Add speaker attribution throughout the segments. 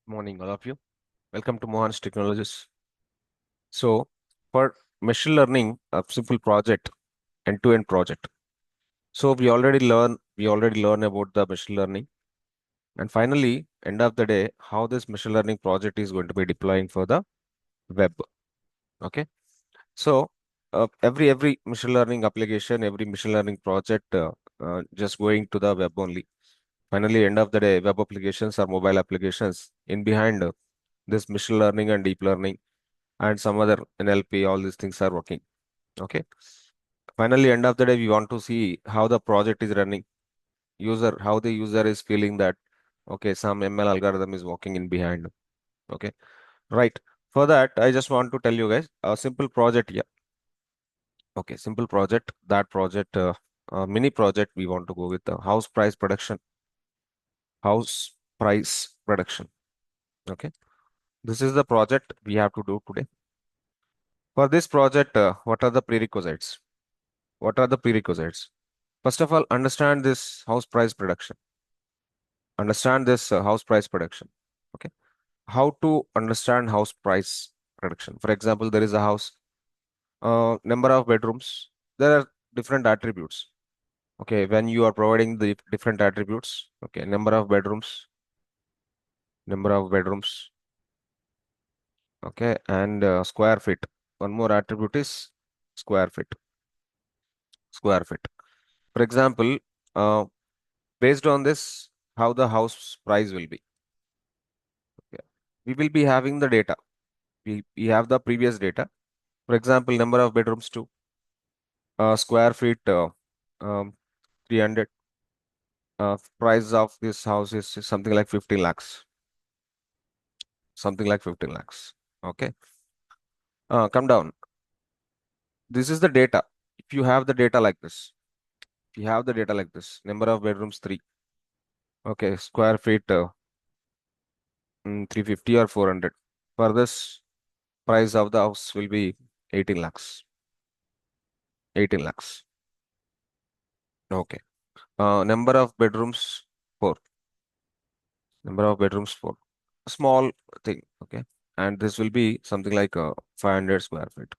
Speaker 1: Morning, all of you. Welcome to Mohansh Technologies. So, for machine learning, a simple project, end-to-end project. So we already learn about the machine learning, and finally, end of the day, how this machine learning project is going to be deploying for the web. Okay. So, every machine learning application, every machine learning project, just going to the web only. Finally, end of the day, web applications or mobile applications in behind this machine learning and deep learning and some other NLP, all these things are working. Okay. Finally, end of the day, we want to see how the project is running, how the user is feeling that, okay, some ML algorithm is working in behind. Okay. Right. For that, I just want to tell you guys a simple project here. Okay. Simple project. That project, mini project, we want to go with the house price production. House price production. Okay. This is the project we have to do today. For this project, what are the prerequisites? What are the prerequisites? First of all, understand this house price prediction. Understand this house price prediction. Okay. How to understand house price prediction? For example, there is a house, number of bedrooms. There are different attributes. Okay. When you are providing the different attributes, okay, number of bedrooms, okay, and square feet. One more attribute is square feet. Square feet. For example, uh, based on this, how the house price will be. Okay. We will be having the data. We have the previous data. For example, number of bedrooms to square feet, um, 300. Price of this house is something like 15 lakhs. Something like 15 lakhs. Okay. Come down. This is the data. If you have the data like this, if you have the data like this, number of bedrooms 3. Okay. Square feet, 350 or 400. For this, price of the house will be 18 lakhs. 18 lakhs. Okay. Number of bedrooms 4. Number of bedrooms 4. Small thing. Okay. And this will be something like 500 square feet.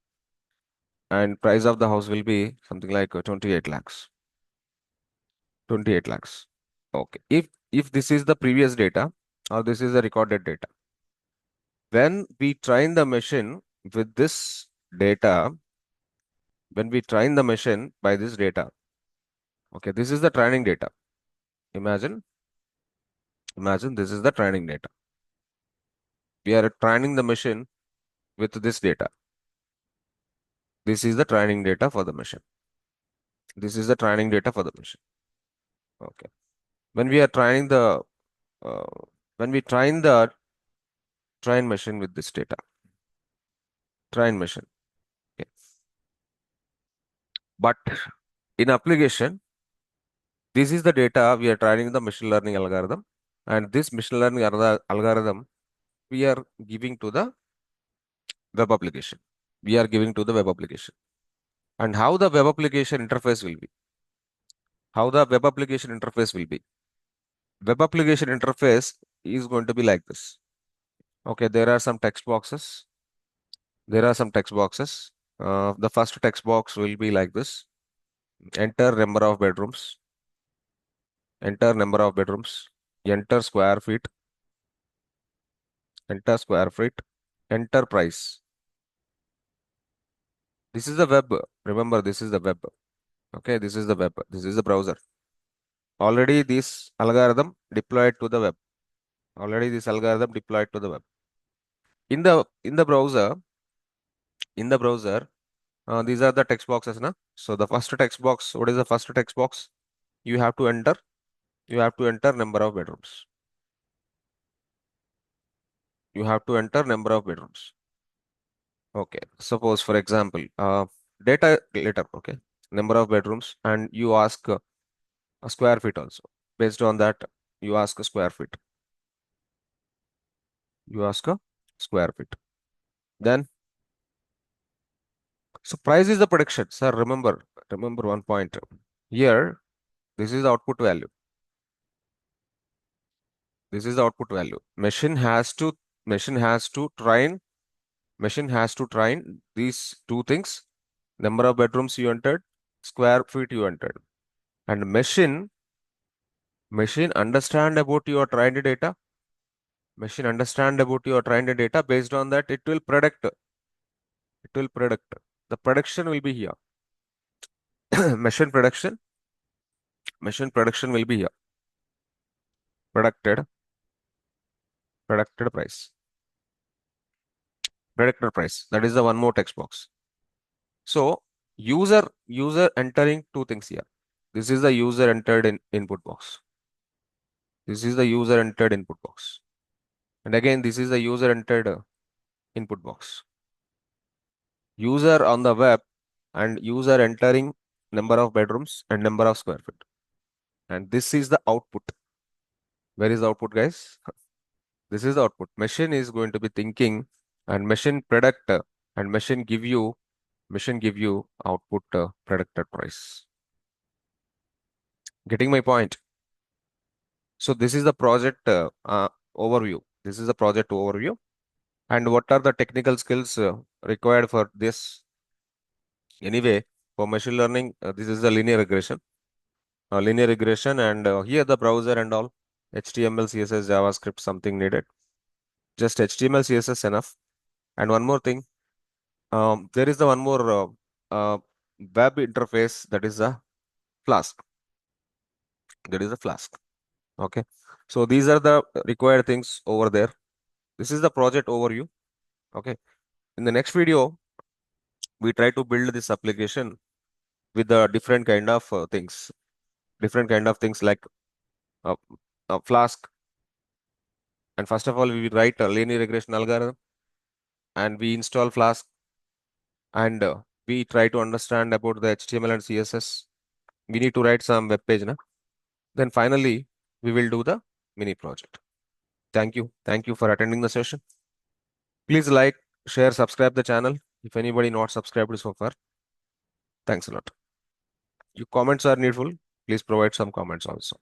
Speaker 1: And price of the house will be something like 28 lakhs. 28 lakhs. Okay. If this is the previous data or this is the recorded data, when we train the machine with this data, when we train the machine by this data, okay, this is the training data. Imagine, imagine this is the training data. We are training the machine with this data. This is the training data for the machine. This is the training data for the machine. Okay. When we are training the uh, when we train the train machine with this data, train machine. Okay. But in application, this is the data we are training the machine learning algorithm, and this machine learning algorithm we are giving to the web application. We are giving to the web application. And how the web application interface will be? How the web application interface will be? Web application interface is going to be like this. Okay, there are some text boxes. There are some text boxes. The first text box will be like this. Enter number of bedrooms. Enter number of bedrooms. Enter square feet. Enter square feet. Enter price. This is the web. Remember, this is the web. Okay, this is the web. This is the browser. Already this algorithm deployed to the web. Already this algorithm deployed to the web. In the browser, in the browser, these are the text boxes, na? So the first text box, what is the first text box? You have to enter, you have to enter number of bedrooms. You have to enter number of bedrooms. Okay. Suppose, for example, data later, okay, number of bedrooms, and you ask a square feet also. Based on that, you ask a square feet. You ask a square feet. Then, so price is the prediction. Sir, remember one point. Here, this is the output value. This is the output value. Machine has to train, machine has to train these two things. Number of bedrooms you entered, square feet you entered. And machine understand about your trained data. Machine understand about your trained data. Based on that, it will predict. It will predict. The prediction will be here. Machine prediction. Machine prediction will be here. Predicted. Predicted price. Predicted price. That is the one more text box. So user entering two things here. This is the user entered in input box. This is the user entered input box. And again, this is the user entered input box. User on the web and user entering number of bedrooms and number of square feet. And this is the output. Where is the output, guys? This is the output. Machine is going to be thinking and machine predict and machine give you output predicted price. Getting my point? So this is the project overview. This is the project overview. And what are the technical skills required for this? Anyway, for machine learning, this is the linear regression. Linear regression, and here the browser and all, HTML, CSS, JavaScript, something needed. Just HTML, CSS enough. And one more thing, there is the one more web interface, that is a Flask. That is a Flask. Okay. So these are the required things over there. This is the project overview. Okay. In the next video, we try to build this application with the different kind of things like uh, Flask. And first of all, we will write a linear regression algorithm and we install Flask and we try to understand about the HTML and CSS. We need to write some web page. Na? Then finally, we will do the mini project. Thank you. Thank you for attending the session. Please like, share, subscribe the channel. If anybody not subscribed so far, thanks a lot. Your comments are needful. Please provide some comments also.